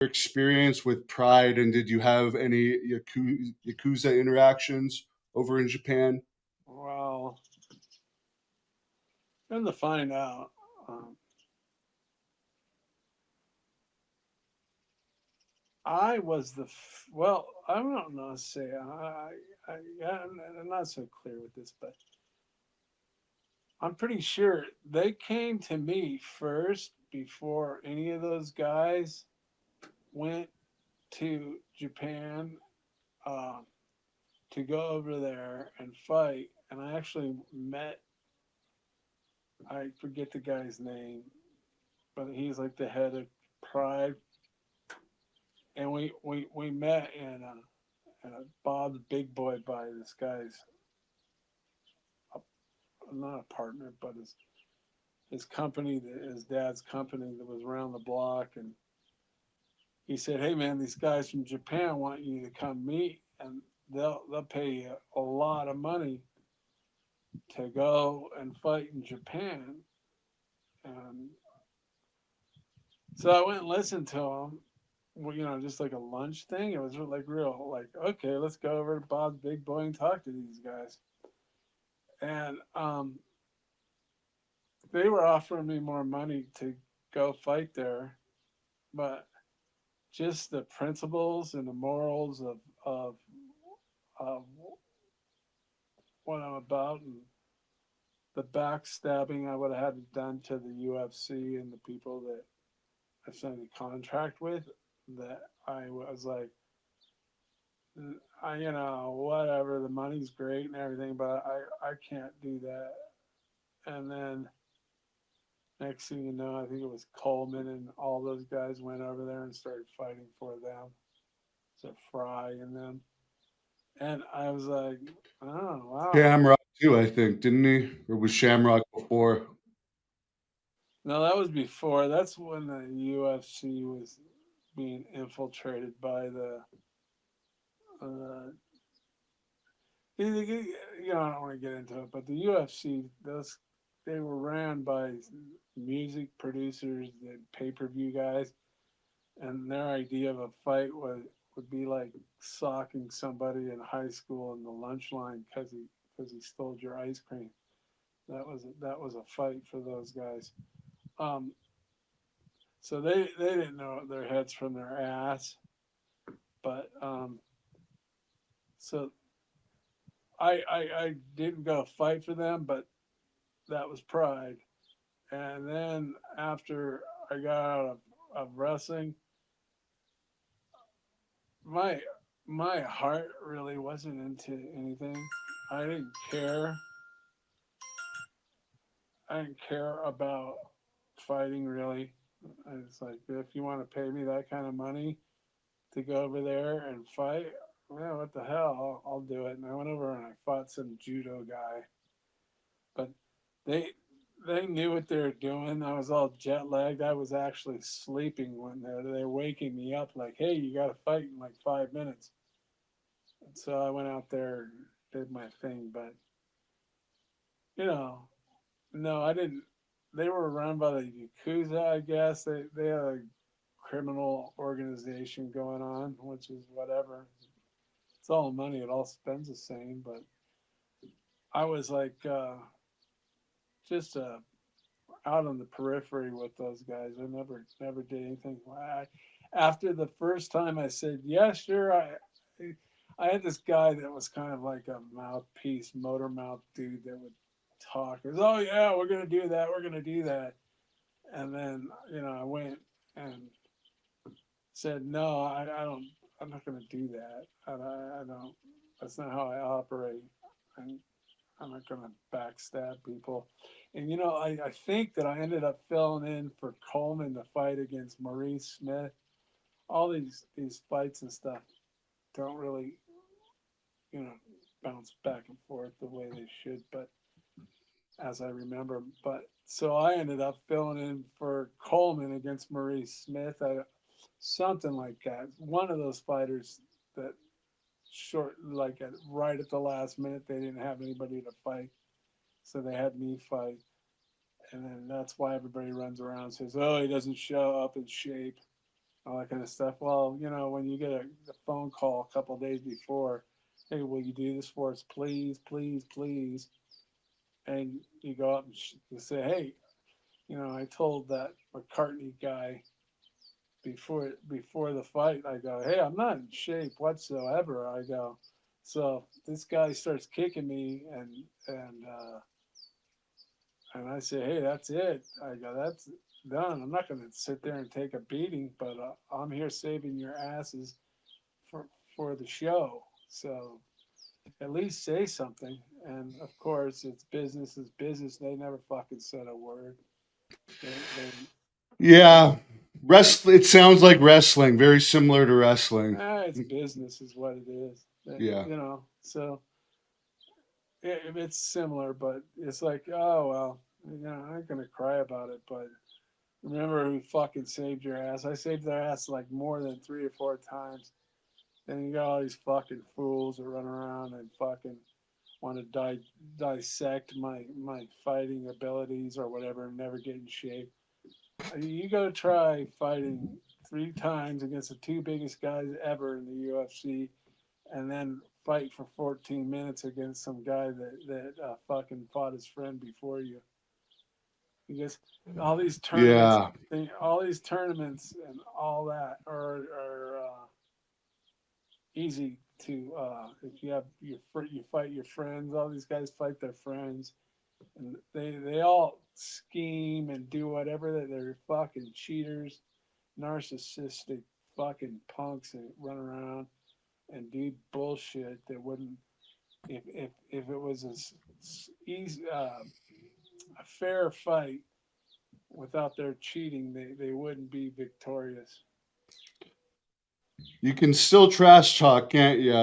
experience with Pride, and did you have any Yakuza interactions over in Japan? Well, come to find out, um, I was well. I don't know. Say yeah, I'm not so clear with this, but I'm pretty sure they came to me first before any of those guys went to Japan um, to go over there and fight. And I actually met, I forget the guy's name, but he's like the head of Pride. And we met in a Bob's Big Boy by this guy's, not a partner, but his company, his dad's company that was around the block. And he said, "Hey man, these guys from Japan want you to come meet, and they'll pay you a lot of money to go and fight in Japan." And so I went and listened to him. Well, just like a lunch thing. It was like real, like, okay, let's go over to Bob's Big Boy and talk to these guys. And they were offering me more money to go fight there, but just the principles and the morals of what I'm about, and the backstabbing I would have had done to the UFC and the people that I signed a contract with, that I was like, whatever, the money's great and everything, but I can't do that. And then next thing you know, I think it was Coleman and all those guys went over there and started fighting for them. So Fry and them. And I was like, oh, wow. Shamrock too, I think, didn't he? Or was Shamrock before? No, that was before. That's when the UFC was being infiltrated by uh, I don't want to get into it, but the UFC, they were ran by music producers, the pay-per-view guys, and their idea of a fight would be like socking somebody in high school in the lunch line because he stole your ice cream. That was a fight for those guys. Um, so they didn't know their heads from their ass, but so I didn't go fight for them, but that was Pride. And then after I got out of wrestling, my my heart really wasn't into anything. I didn't care. I didn't care about fighting really. I was like, if you want to pay me that kind of money to go over there and fight, well, what the hell? I'll do it. And I went over and I fought some judo guy, but they they knew what they were doing. I was all jet lagged. I was actually sleeping when they were waking me up, like, "Hey, you got to fight in like 5 minutes." And so I went out there and did my thing. But you know, no, I didn't. They were run by the Yakuza, I guess. They had a criminal organization going on, which is whatever. It's all money. It all spends the same. But I was like just out on the periphery with those guys. I never did anything. After the first time, I said, "Yeah, sure." I had this guy that was kind of like a mouthpiece, motor mouth dude that would talk. It was, "Oh yeah, we're gonna do that. We're gonna do that." And then I went and said, "No, I don't. I'm not gonna do that. I don't. That's not how I operate. And I'm not gonna backstab people." And I think that I ended up filling in for Coleman to fight against Maurice Smith. All these fights and stuff don't really you know bounce back and forth the way they should, but as I remember. But so I ended up filling in for Coleman against Maurice Smith, something like that. One of those fighters that short, like right at the last minute, they didn't have anybody to fight, so they had me fight. And then that's why everybody runs around and says, "Oh, he doesn't show up in shape." all that kind of stuff. Well, when you get a phone call a couple of days before, hey, will you do this for us, please, please, please? And you go up and you say, hey, I told that McCartney guy before the fight, I go, hey, I'm not in shape whatsoever. I go, so this guy starts kicking me, and I say, hey, that's it. I go, that's done. I'm not going to sit there and take a beating, but I'm here saving your asses for for the show. So at least say something. And of course, it's business is business. They never fucking said a word. They Yeah, it sounds like wrestling, very similar to wrestling. it's business is what it is. Yeah. So it's similar, but it's like, oh well, I ain't gonna cry about it. But remember who fucking saved your ass? I saved their ass like more than 3 or 4 times. And you got all these fucking fools that run around and fucking want to dissect my fighting abilities or whatever and never get in shape. You go try fighting 3 times against the two biggest guys ever in the UFC, and then fight for 14 minutes against some guy that fucking fought his friend before you. Because all these tournaments, Yeah. all these tournaments, and all that are easy to if you have you fight your friends. All these guys fight their friends, and they all scheme and do whatever. They're fucking cheaters, narcissistic fucking punks that run around and do bullshit that wouldn't if it was easy a fair fight without their cheating they wouldn't be victorious. You can still trash talk, can't you?